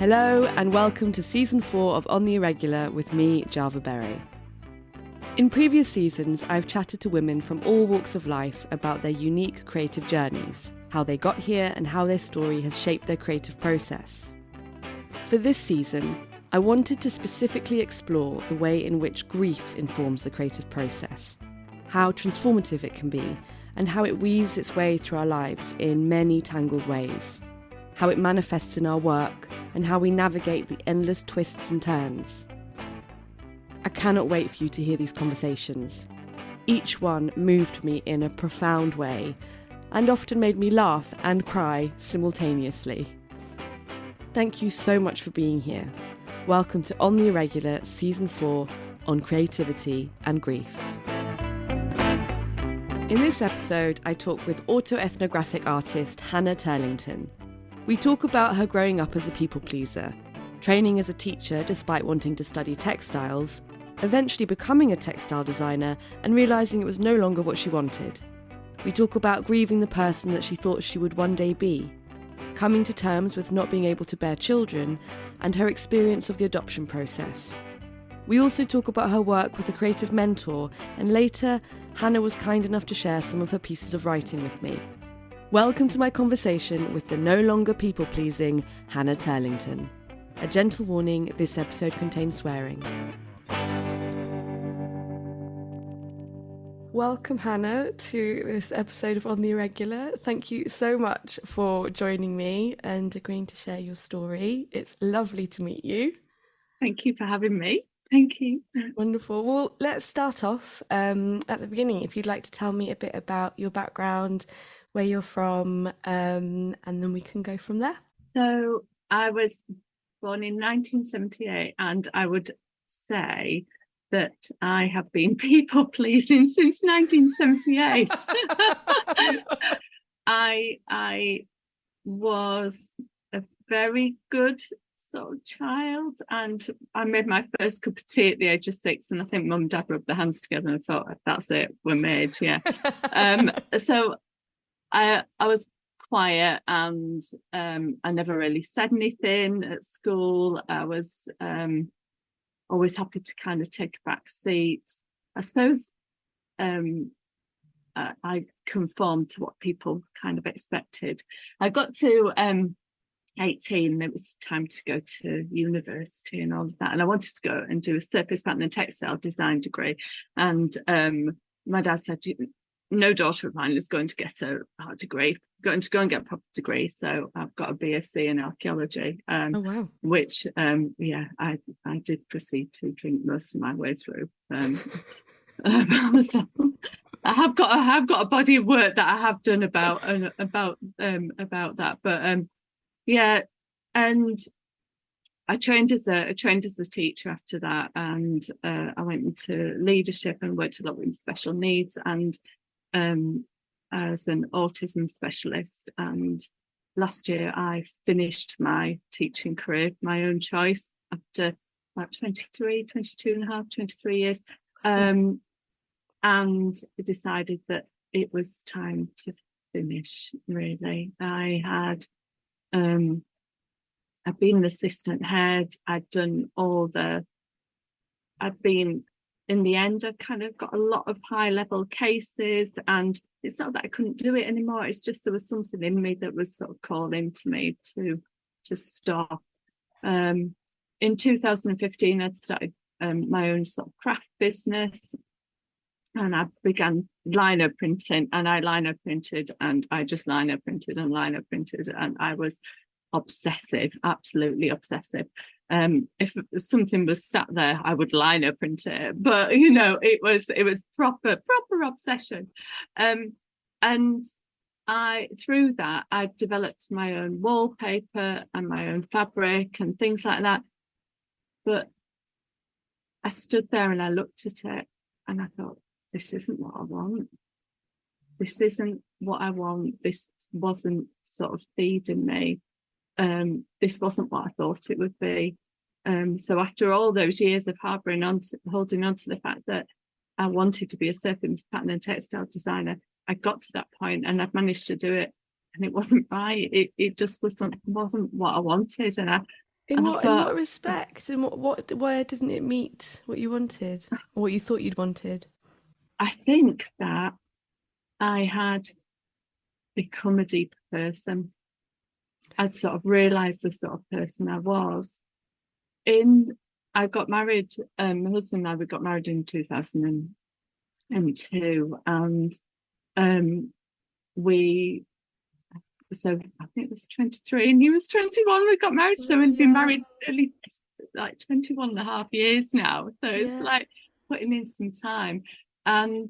Hello and welcome to Season 4 of On the Irregular with me, Java Berry. In previous seasons, I've chatted to women from all walks of life about their unique creative journeys, how they got here and how their story has shaped their creative process. For this season, I wanted to specifically explore the way in which grief informs the creative process, how transformative it can be, and how it weaves its way through our lives in many tangled ways, how it manifests in our work, and how we navigate the endless twists and turns. I cannot wait for you to hear these conversations. Each one moved me in a profound way, and often made me laugh and cry simultaneously. Thank you so much for being here. Welcome to On the Irregular Season 4 on creativity and grief. In this episode, I talk with autoethnographic artist Hannah Turlington. We talk about her growing up as a people pleaser, training as a teacher despite wanting to study textiles, eventually becoming a textile designer and realising it was no longer what she wanted. We talk about grieving the person that she thought she would one day be, coming to terms with not being able to bear children, and her experience of the adoption process. We also talk about her work with a creative mentor, and later, Hannah was kind enough to share some of her pieces of writing with me. Welcome to my conversation with the no longer people-pleasing Hannah Turlington. A gentle warning, this episode contains swearing. Welcome, Hannah, to this episode of On the Irregular. Thank you so much for joining me and agreeing to share your story. It's lovely to meet you. Thank you for having me. Thank you. Wonderful. Well, let's start off at the beginning. If you'd like to tell me a bit about your background, where you're from, and then we can go from there. So I was born in 1978, and I would say that I have been people pleasing since 1978. I was a very good sort of child, and I made my first cup of tea at the age of 6, and I think Mum and Dad rubbed their hands together and thought, that's it, we're made, yeah. So I was quiet, and I never really said anything at school. I was always happy to kind of take a back seat. I suppose I conformed to what people kind of expected. I got to 18, and it was time to go to university and all of that. And I wanted to go and do a surface pattern and textile design degree. And my dad said, no daughter of mine is going to get a degree, going to go and get a proper degree. So I've got a BSc in archaeology, oh, wow. Which, I did proceed to drink most of my way through. So I have got a body of work that I have done about that. But yeah, and I trained as a teacher after that, and I went into leadership and worked a lot with special needs, and as an autism specialist. And last year I finished my teaching career, my own choice, after about 22 and a half, 23 years, and decided that it was time to finish, really. I had I'd been an assistant head, in the end, I kind of got a lot of high level cases, and it's not that I couldn't do it anymore. It's just there was something in me that was sort of calling to me to stop. In 2015, I'd started my own sort of craft business, and I began lino printing, and I lino printed, and I just lino printed, and I was obsessive, absolutely obsessive. If something was sat there, I would lino print it, but it was proper obsession. And through that I developed my own wallpaper and my own fabric and things like that. But I stood there and I looked at it and I thought, this isn't what I want. This isn't what I want. This wasn't sort of feeding me. This wasn't what I thought it would be. So after all those years of holding on to the fact that I wanted to be a surface pattern and textile designer, I got to that point and I'd managed to do it, and it wasn't right. It just wasn't what I wanted, and In And I what thought, respect? In where didn't it meet what you wanted, or what you thought you'd wanted? I think that I had become a deeper person. I'd sort of realised the sort of person I was. I got married, my husband and I, we got married in 2002, and so I think it was 23 and he was 21, we got married, so we've been married nearly like 21 and a half years now, so it's like putting in some time. And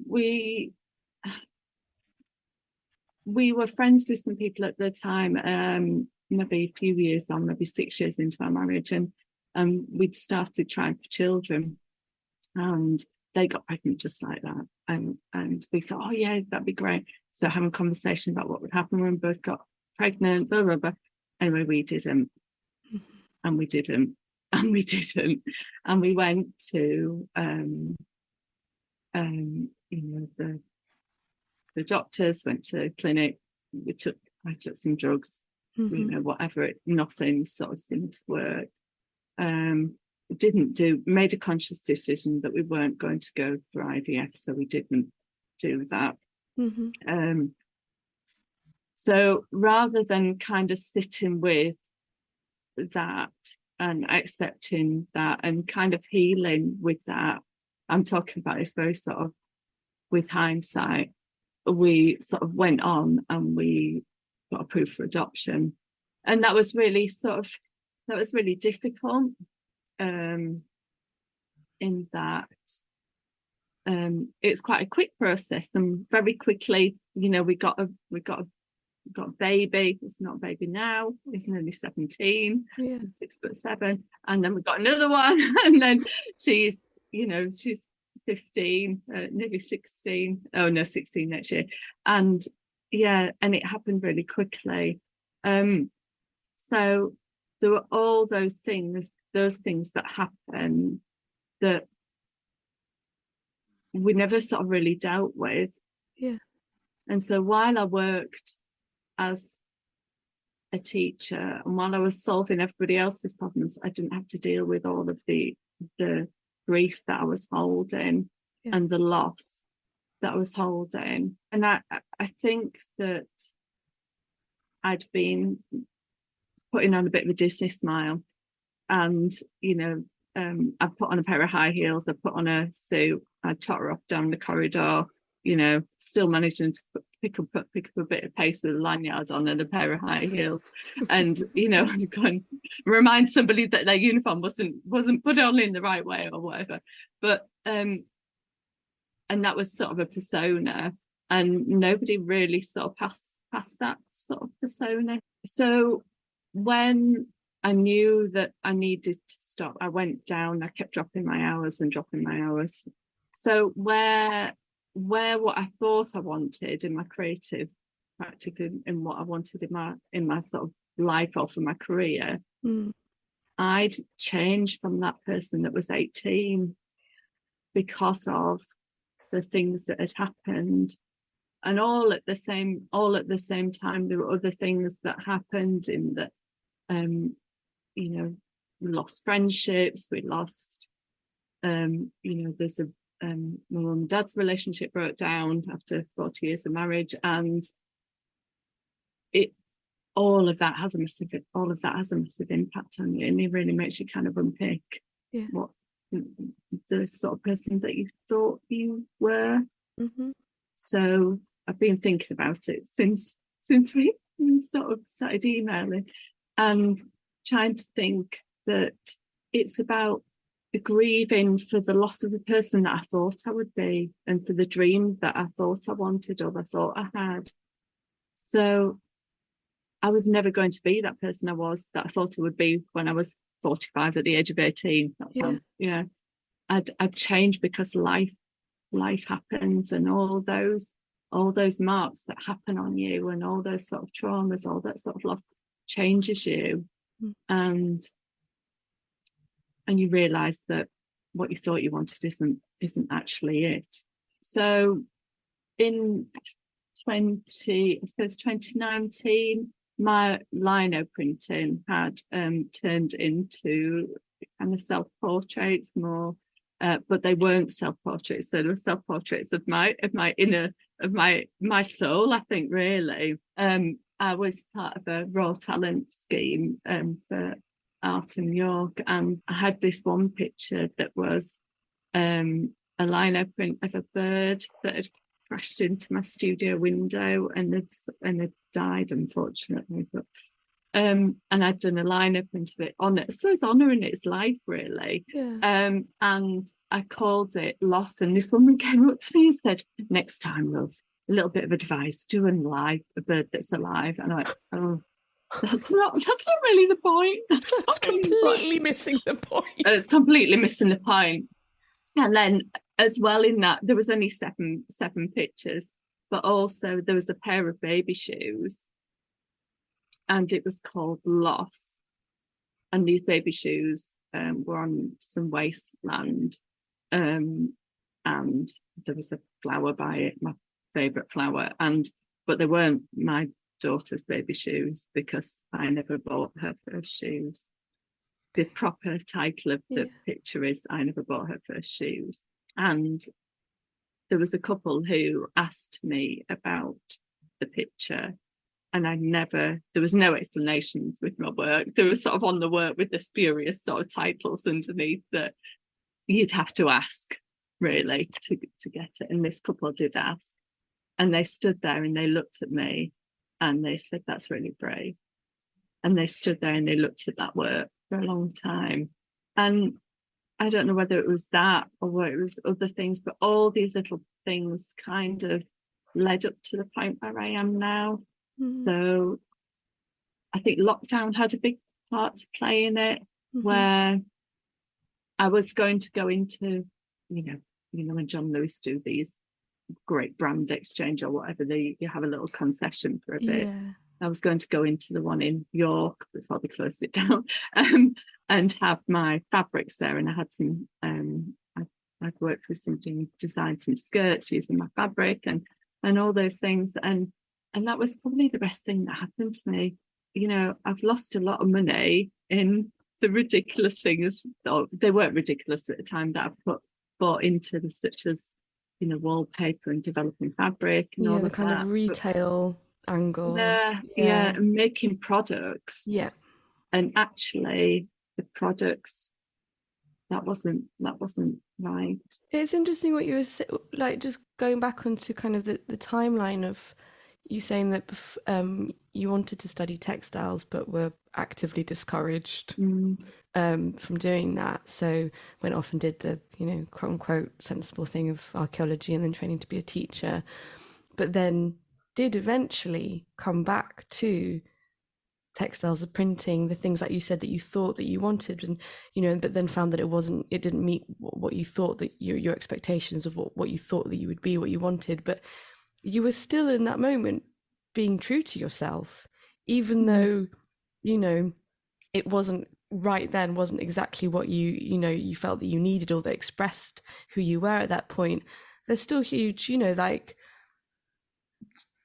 we were friends with some people at the time, maybe a few years on, maybe 6 years into our marriage, and we'd started trying for children, and they got pregnant just like that, and we thought, oh yeah, that'd be great. So having a conversation about what would happen when we both got pregnant, blah blah blah. Anyway, we didn't, and we didn't, and we didn't, and we went to the doctors, went to clinic. I took some drugs, whatever. Nothing sort of seemed to work. Made a conscious decision that we weren't going to go for IVF, so we didn't do that. So rather than kind of sitting with that and accepting that and kind of healing with that, I'm talking about this very sort of with hindsight, we sort of went on and we got approved for adoption, and that was really difficult, in that it's quite a quick process, and very quickly, we got a baby. It's not a baby now, it's nearly 17, 6'7", and then we got another one, and then she's 15, nearly 16. Oh no, 16 next year. And and it happened really quickly. So there were all those things that happened that we never sort of really dealt with. And so while I worked as a teacher, and while I was solving everybody else's problems, I didn't have to deal with all of the grief that I was holding, and the loss that I was holding. And I think that I'd been putting on a bit of a Disney smile, and I put on a pair of high heels, I put on a suit, I'd totter off down the corridor, still managing to pick up a bit of pace with a lanyard on and a pair of high heels, and I'd go and remind somebody that their uniform wasn't put on in the right way or whatever. But and that was sort of a persona, and nobody really sort of passed that sort of persona. So when I knew that I needed to stop, I went down. I kept dropping my hours. So where what I thought I wanted in my creative practice, in what I wanted in my sort of life or for my career, I'd changed from that person that was 18 because of the things that had happened. And all at the same time, there were other things that happened in that, we lost friendships, we lost, there's my mum and dad's relationship broke down after 40 years of marriage, and all of that has a massive impact on you, and it really makes you kind of unpick what the sort of person that you thought you were. So I've been thinking about it since we sort of started emailing, and trying to think that it's about the grieving for the loss of the person that I thought I would be, and for the dream that I thought I wanted or I thought I had. So I was never going to be that person that I thought I would be when I was 45 at the age of 18. I'd changed because life happens, and all those marks that happen on you, and all those sort of traumas, all that sort of loss changes you, and you realize that what you thought you wanted isn't actually it. So in 2019, my lino printing had turned into kind of self-portraits more, but they weren't self-portraits. So they were self-portraits of my inner, of my soul, I think, really. I was part of a Raw Talent scheme for Art in York, and I had this one picture that was a lino print of a bird that had crashed into my studio window and had died, unfortunately. But and I'd done a lino print of it on it, so it's honouring its life, really. Yeah. And I called it Loss, and this woman came up to me and said, "Next time, love, a little bit of advice: do unalive a bird that's alive." And I went, "Oh, that's not really the point. That's not really completely missing the point." It's completely missing the point. And then, as well, in that there was only seven pictures, but also there was a pair of baby shoes, and it was called Loss. And these baby shoes were on some wasteland, and there was a flower by it, my favourite flower, but they weren't my daughter's baby shoes because I never bought her first shoes. The proper title of the picture is I never bought her first shoes. And there was a couple who asked me about the picture, and there was no explanations with my work. They were sort of on the work with the spurious sort of titles underneath that you'd have to ask, really, to get it. And this couple did ask. And they stood there and they looked at me and they said, "That's really brave." And they stood there and they looked at that work for a long time. And I don't know whether it was that or whether it was other things, but all these little things kind of led up to the point where I am now. So I think lockdown had a big part to play in it, where I was going to go into, when John Lewis do these great brand exchange or whatever, you have a little concession for a bit. I was going to go into the one in York before they closed it down, and have my fabrics there. And I had some, I'd worked with somebody who designed some skirts using my fabric and all those things. And that was probably the best thing that happened to me. I've lost a lot of money in the ridiculous things. Or they weren't ridiculous at the time that I bought into, such as, wallpaper and developing fabric and all the of kind that. of retail angle. And making products. Yeah. And actually the products, that wasn't right. It's interesting what you were like, just going back onto kind of the timeline of you saying that you wanted to study textiles but were actively discouraged from doing that, so went off and did the quote unquote sensible thing of archaeology and then training to be a teacher, but then did eventually come back to textiles, the printing, the things like you said that you thought that you wanted, and but then found that it didn't meet what you thought, that your expectations of what you thought that you would be, what you wanted. But you were still in that moment being true to yourself, even though it wasn't right then, wasn't exactly what you felt that you needed or that expressed who you were at that point. There's still huge, like,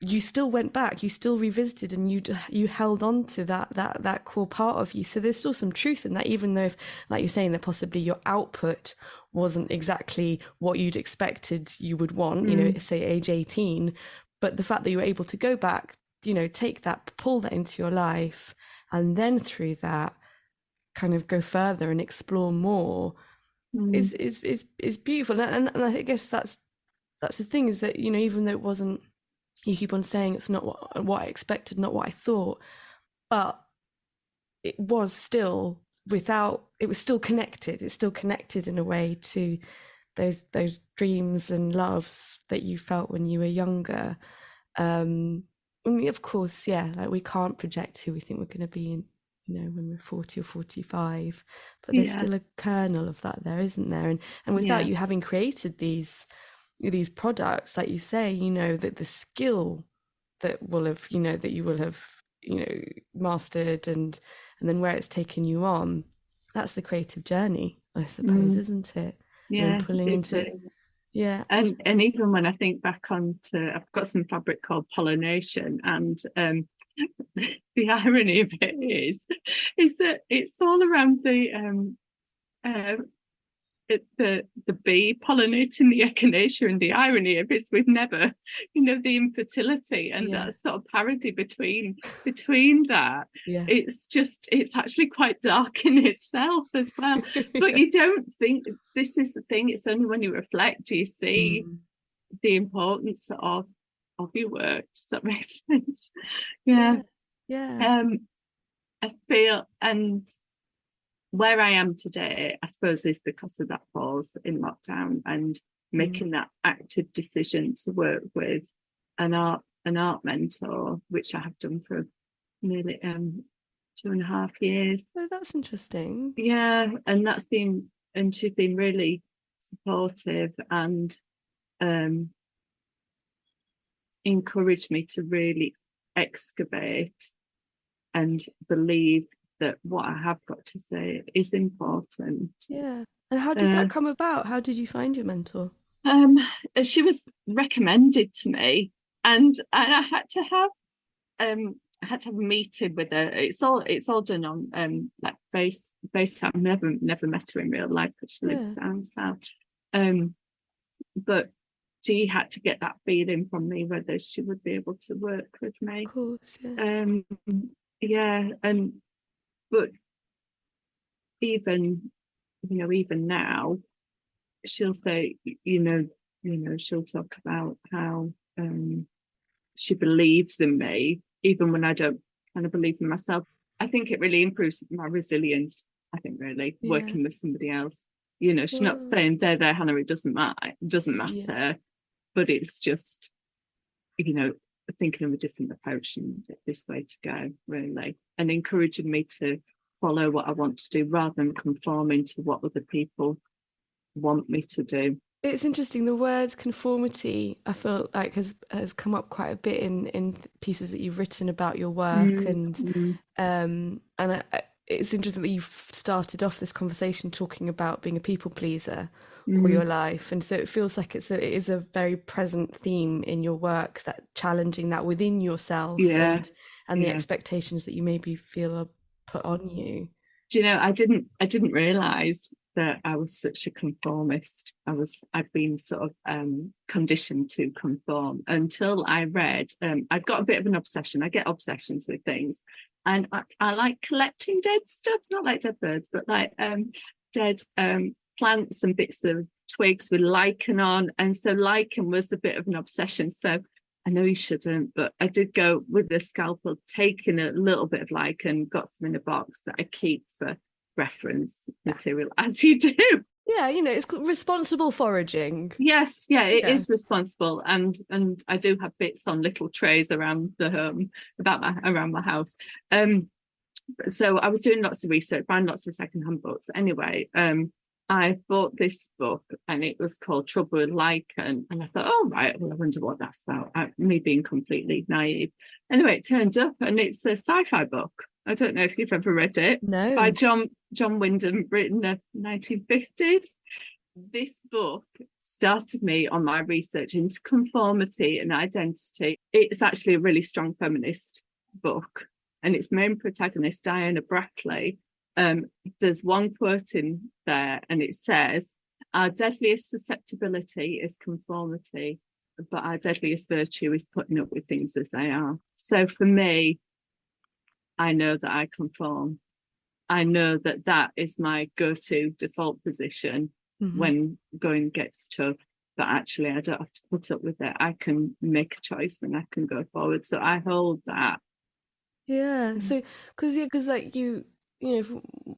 you still went back, you still revisited, and you held on to that core part of you. So there's still some truth in that, even though, if, like you're saying, that possibly your output wasn't exactly what you'd expected you would want, say age 18, but the fact that you were able to go back, take that, pull that into your life, and then through that kind of go further and explore more is beautiful. And I guess that's the thing, is that even though it wasn't, you keep on saying it's not what I expected, not what I thought, but it was still it was still connected. It's still connected in a way to those dreams and loves that you felt when you were younger. Of course, like, we can't project who we think we're going to be in, when we're 40 or 45, but there's still a kernel of that there, isn't there? And without you having created these products, like you say, that the skill that will have, that you will have, mastered, and then where it's taken you on, that's the creative journey, I suppose, isn't it? Yeah, pulling into it. Yeah. And even when I think back onto, I've got some fabric called Pollination, and the irony of it is that it's all around the bee pollinating the echinacea, and the irony of it is we've never, the infertility and that sort of parody between that. It's actually quite dark in itself as well. But you don't think, this is the thing, it's only when you reflect do you see the importance of your work. Does that make sense? Yeah. I feel, and where I am today, I suppose, is because of that pause in lockdown and making that active decision to work with an art mentor, which I have done for nearly 2.5 years. Oh, that's interesting. Yeah, and she's been really supportive and encouraged me to really excavate and believe that what I have got to say is important. Yeah. And how did that come about? How did you find your mentor? She was recommended to me, and I had to have a meeting with her. It's all done on like FaceTime. Never met her in real life, but she lives down south. But she had to get that feeling from me whether she would be able to work with me. Of course, yeah. But even now, she'll say, she'll talk about how she believes in me, even when I don't kind of believe in myself. I think it really improves my resilience. I think really working with somebody else. She's not saying there, Hannah, it doesn't matter, but it's just, thinking of a different approach and this way to go, really, and encouraging me to follow what I want to do rather than conforming to what other people want me to do. It's interesting, the word conformity, I feel like has come up quite a bit in pieces that you've written about your work, it's interesting that you've started off this conversation talking about being a people pleaser all your life, and so it feels like it is a very present theme in your work, that challenging that within yourself and the expectations that you maybe feel are put on you. Do you know, I didn't realize that I was such a conformist. I'd been sort of conditioned to conform until I read. I've got a bit of an obsession. I get obsessions with things, and I like collecting dead stuff, not like dead birds, but like dead plants and bits of twigs with lichen on. And so lichen was a bit of an obsession. So I know you shouldn't, but I did go with the scalpel, taking a little bit of lichen, got some in a box that I keep for reference material, as you do. Yeah, it's responsible foraging. Yes, it is responsible, and I do have bits on little trays around the home, around my house. So I was doing lots of research, buying lots of secondhand books. Anyway, I bought this book, and it was called Trouble with Lichen, and I thought, oh right, well, I wonder what that's about. Me being completely naive. Anyway, it turned up, and it's a sci-fi book. I don't know if you've ever read it. No. By John Wyndham, written in the 1950s. This book started me on my research into conformity and identity. It's actually a really strong feminist book, and its main protagonist, Diana Brackley, there's one quote in there, and it says, "Our deadliest susceptibility is conformity, but our deadliest virtue is putting up with things as they are." So for me, I know that I conform. I know that is my go-to default position when going gets tough, but actually I don't have to put up with it. I can make a choice and I can go forward. So I hold that. Yeah. So, because like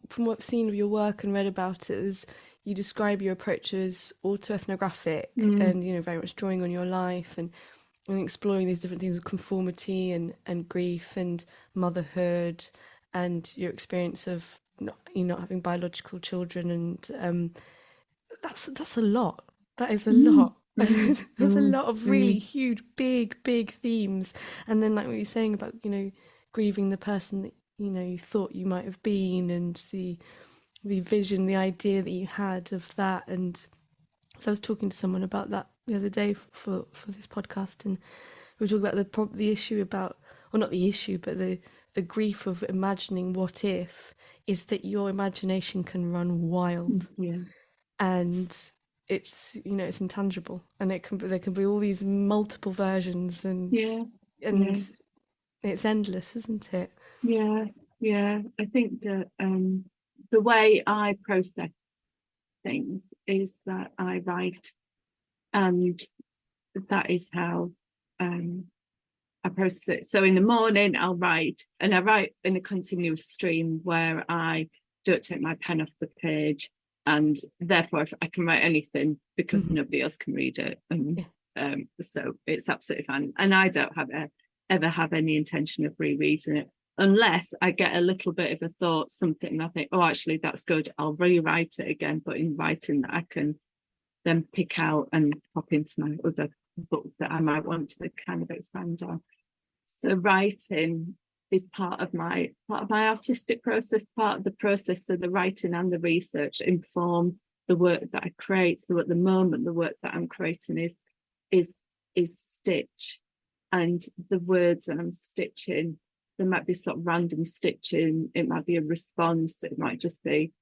from what I've seen of your work and read about it, is you describe your approach as autoethnographic and, very much drawing on your life and exploring these different things of conformity and grief and motherhood and your experience of not having biological children, and that's a lot. That is a lot. There's a lot of really huge, big themes. And then like what you're saying about grieving the person that you thought you might have been, and the vision, the idea that you had of that. And so I was talking to someone about that the other day for this podcast, and we were talking about the issue about or not the issue, but the grief of imagining what if, is that your imagination can run wild. Yeah. And it's, it's intangible, and there can be all these multiple versions, and Yeah. it's endless, isn't it? Yeah. I think that the way I process things is that I write, and that is how I process it. So in the morning I'll write, and I write in a continuous stream where I don't take my pen off the page, and therefore I can write anything because nobody else can read it, and so it's absolutely fine. And I don't ever have any intention of rereading it unless I get a little bit of a thought, something, and I think, oh, actually that's good, I'll rewrite it again, but in writing that I can then pick out and pop into my other book that I might want to kind of expand on. So writing is part of my artistic process, part of the process. So the writing and the research inform the work that I create. So at the moment, the work that I'm creating is stitch, and the words that I'm stitching, there might be sort of random stitching, it might be a response, it might just be,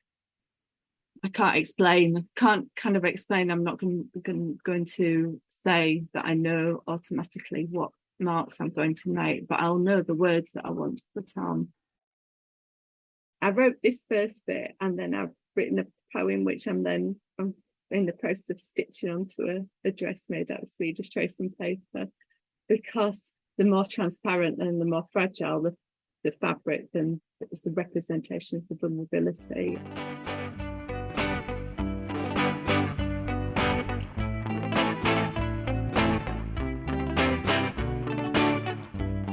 I can't kind of explain. I'm not going to say that I know automatically what marks I'm going to make, but I'll know the words that I want to put on. I wrote this first bit, and then I've written a poem which I'm in the process of stitching onto a dress made out of Swedish tracing paper, because the more transparent and the more fragile the fabric, then it's a representation of the vulnerability.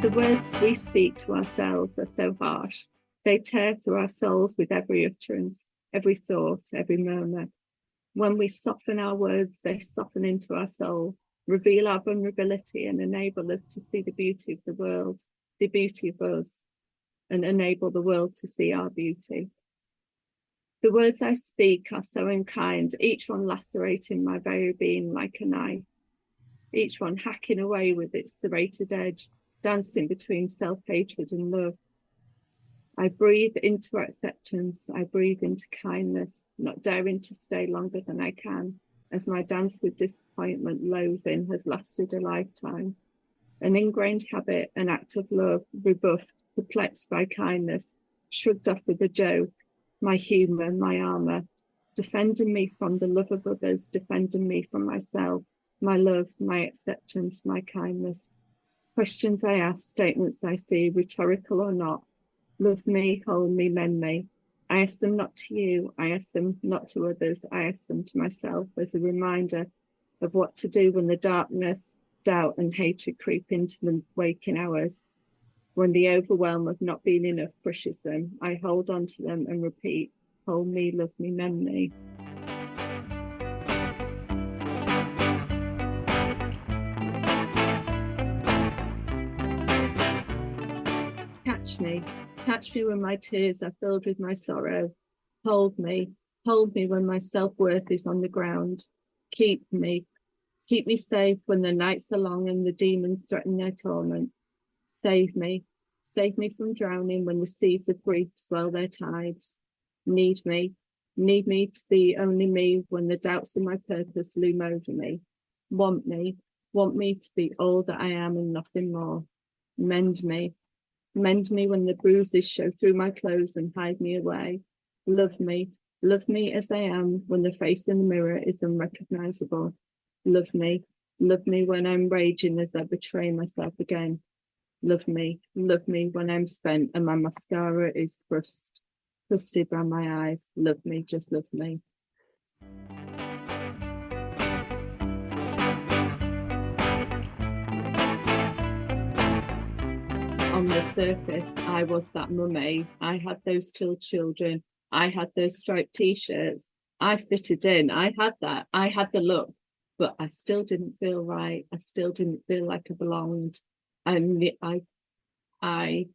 The words we speak to ourselves are so harsh. They tear through our souls with every utterance, every thought, every murmur. When we soften our words, they soften into our soul, reveal our vulnerability, and enable us to see the beauty of the world, the beauty of us, and enable the world to see our beauty. The words I speak are so unkind, each one lacerating my very being like a knife, each one hacking away with its serrated edge, dancing between self-hatred and love. I breathe into acceptance, I breathe into kindness, not daring to stay longer than I can, as my dance with disappointment, loathing has lasted a lifetime. An ingrained habit, an act of love, rebuffed, perplexed by kindness, shrugged off with a joke, my humour, my armour, defending me from the love of others, defending me from myself, my love, my acceptance, my kindness. Questions I ask, statements I see, rhetorical or not. Love me, hold me, mend me. I ask them not to you, I ask them not to others, I ask them to myself as a reminder of what to do when the darkness, doubt and hatred creep into the waking hours. When the overwhelm of not being enough crushes them, I hold on to them and repeat, hold me, love me, mend me. Catch me when my tears are filled with my sorrow. Hold me when my self-worth is on the ground. Keep me safe when the nights are long and the demons threaten their torment. Save me from drowning when the seas of grief swell their tides. Need me to be only me when the doubts of my purpose loom over me. Want me to be all that I am and nothing more. Mend me when the bruises show through my clothes and hide me away. Love me as I am when the face in the mirror is unrecognizable. Love me when I'm raging as I betray myself again. Love me when I'm spent and my mascara is crusted around my eyes. Love me, just love me. On the surface, I was that mummy. I had those still children. I had those striped t-shirts. I fitted in. I had that. I had the look, but I still didn't feel right. I still didn't feel like I belonged. And I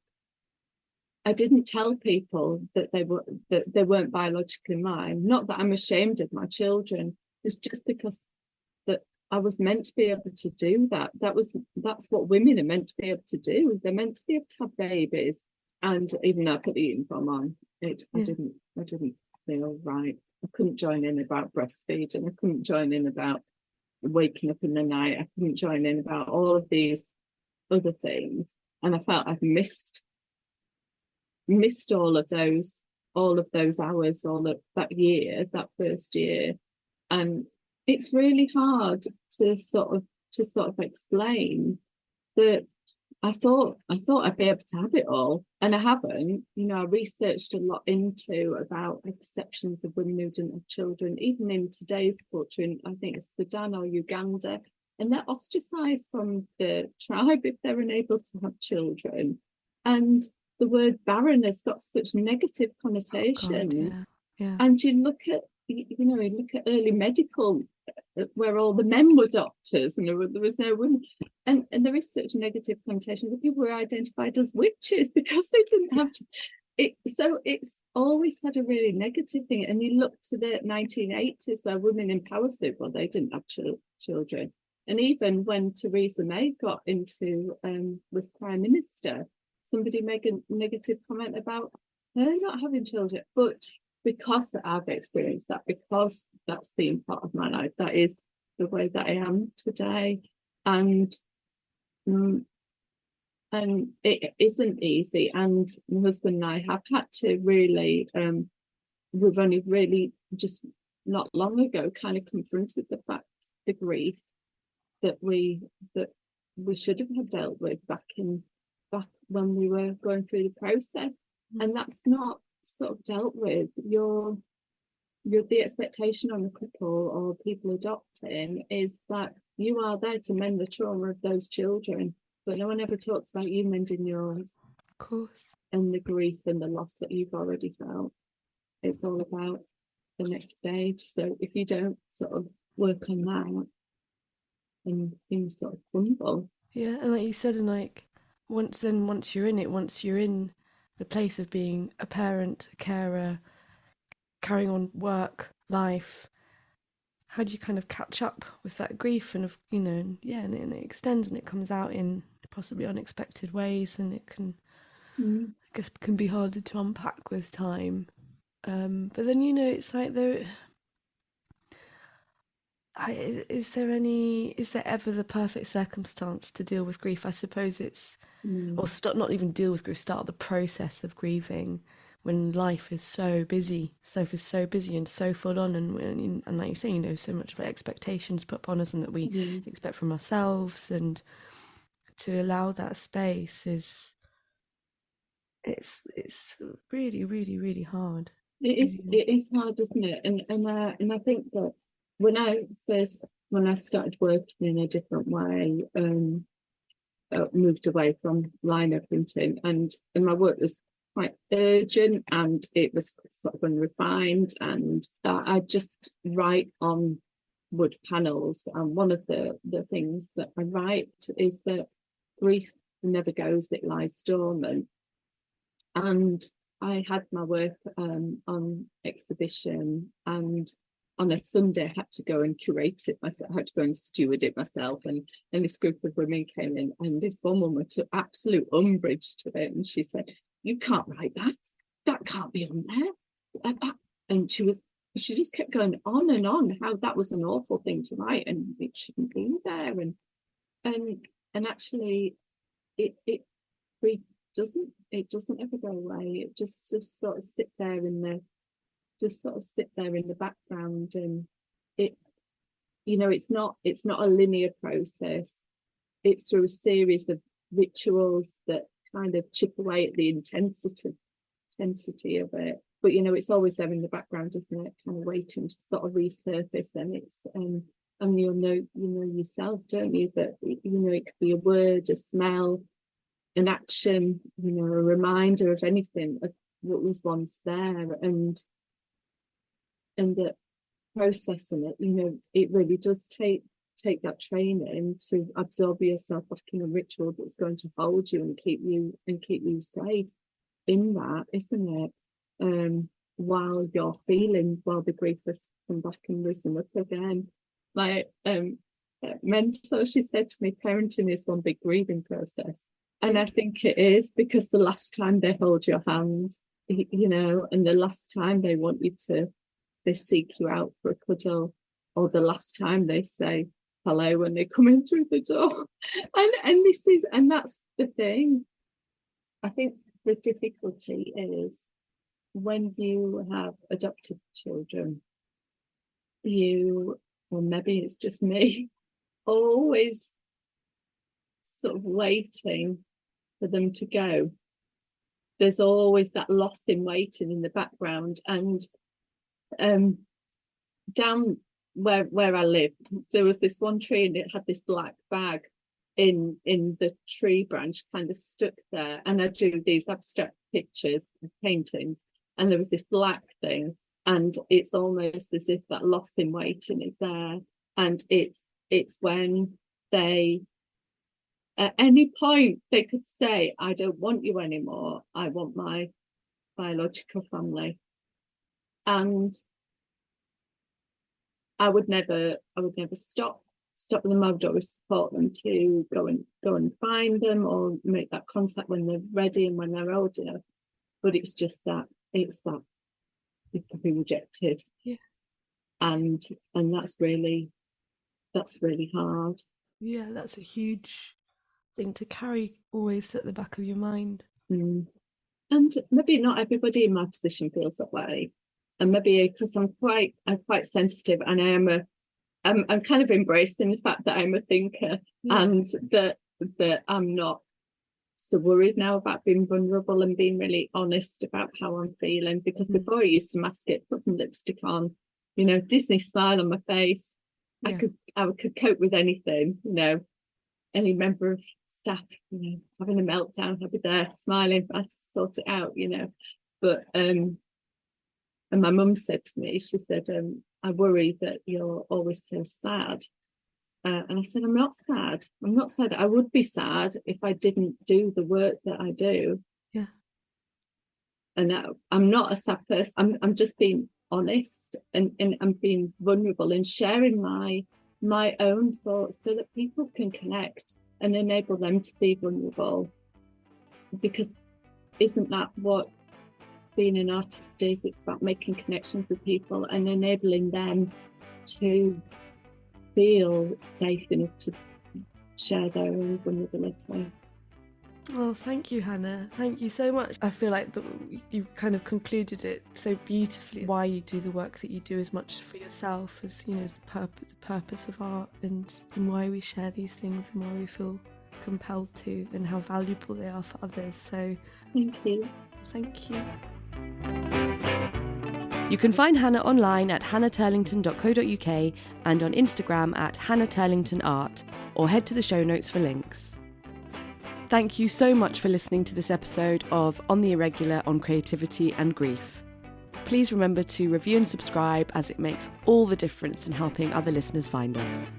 didn't tell people that they weren't biologically mine. Not that I'm ashamed of my children. It's just because that I was meant to be able to do that. That's what women are meant to be able to do. They're meant to be able to have babies. And even though I put the uniform on, I didn't feel right. I couldn't join in about breastfeeding. I couldn't join in about waking up in the night. I couldn't join in about all of these other things. And I felt I've missed all of those hours, all of that year, that first year. And it's really hard to sort of explain that I thought I'd be able to have it all, and I haven't. I researched a lot into about the perceptions of women who didn't have children, even in today's culture, and I think it's Sudan or Uganda, and they're ostracized from the tribe if they're unable to have children. And the word barren has got such negative connotations. Oh, God, yeah. And you look at early medical, where all the men were doctors and there was no women, and there is such negative connotation that people were identified as witches because they didn't have it. So it's always had a really negative thing. And you look to the 1980s where women in power said, well, they didn't have children. And even when Theresa May got into was prime minister, somebody made a negative comment about her not having children. But because I've experienced that, because that's been part of my life, that is the way that I am today. And it isn't easy. And my husband and I have had to really, we've only really just not long ago kind of confronted the fact, the grief that we should have dealt with back when we were going through the process. And that's not sort of dealt with. The expectation on the couple or people adopting is that you are there to mend the trauma of those children, but no one ever talks about you mending yours. Of course. And the grief and the loss that you've already felt. It's all about the next stage. So if you don't sort of work on that, then things sort of crumble. Yeah, and like you said, and like once you're in the place of being a parent, a carer, carrying on work, life, how do you kind of catch up with that grief? And and it extends and it comes out in possibly unexpected ways, and it can, I guess, can be harder to unpack with time. But then it's like is there ever the perfect circumstance to deal with grief? I suppose it's or not even deal with grief, start the process of grieving when life is so busy, and so full on, and like you say, so much of expectations put upon us and that we expect from ourselves, and to allow that space it's really, really, really hard. It is hard, isn't it? And I think that when I started working in a different way, moved away from liner printing, and my work was quite urgent and it was sort of unrefined, and I just write on wood panels, and one of the things that I write is that grief never goes, it lies dormant. And I had my work on exhibition, and on a Sunday I had to go and curate it myself. I had to go and steward it myself, and this group of women came in, and this one woman took absolute umbrage to it, and she said, "You can't write that. That can't be on there." And she just kept going on and on how that was an awful thing to write and it shouldn't be there, and actually it doesn't ever go away. It just sort of sit there in the background, and it's not a linear process. It's through a series of rituals that kind of chip away at the intensity of it. But it's always there in the background, isn't it? Kind of waiting to sort of resurface. And it's and you'll know yourself, don't you, that it could be a word, a smell, an action, a reminder of anything of what was once there, and that processing it, it really does take that training to absorb yourself back in a ritual that's going to hold you and keep you safe in that, isn't it? While the grief has come back and risen up again. mentor, she said to me, parenting is one big grieving process. And I think it is, because the last time they hold your hand, you know, and the last time they want you to, they seek you out for a cuddle, or the last time they say hello when they come in through the door. And that's the thing. I think the difficulty is when you have adopted children, or maybe it's just me, always sort of waiting for them to go. There's always that loss in waiting in the background. And down where I live, there was this one tree, and it had this black bag in the tree branch kind of stuck there. And I drew these abstract pictures of paintings, and there was this black thing, and it's almost as if that loss in waiting is there. And it's when they, at any point, they could say, I don't want you anymore, I want my biological family. And I would never stop them. I would always support them to go and find them, or make that contact when they're ready and when they're old enough. But it's just that you can be rejected. Yeah. And that's really hard. Yeah, that's a huge thing to carry always at the back of your mind. And maybe not everybody in my position feels that way. And maybe because I'm quite sensitive, and I'm kind of embracing the fact that I'm a thinker, and that I'm not so worried now about being vulnerable and being really honest about how I'm feeling. Because before I used to mask it, put some lipstick on, you know, Disney smile on my face. I could cope with anything, you know. Any member of staff, you know, having a meltdown, I'd be there smiling, I had to sort it out, you know. But and my mum said to me, she said, I worry that you're always so sad. And I said, I'm not sad. I would be sad if I didn't do the work that I do. Yeah. And I'm not a sad person. I'm just being honest, and I'm being vulnerable and sharing my own thoughts so that people can connect and enable them to be vulnerable. Because isn't that what being an artist is? It's about making connections with people and enabling them to feel safe enough to share their own vulnerability. Well, thank you, Hannah. Thank you so much. I feel like you kind of concluded it so beautifully. Why you do the work that you do as much for yourself as, you know, as the purpose of art, and why we share these things, and why we feel compelled to, and how valuable they are for others. So thank you. Thank you. You can find Hannah online at hannahturlington.co.uk and on Instagram at hannahturlingtonart, or head to the show notes for links. Thank you so much for listening to this episode of On the Irregular on Creativity and Grief. Please remember to review and subscribe, as it makes all the difference in helping other listeners find us.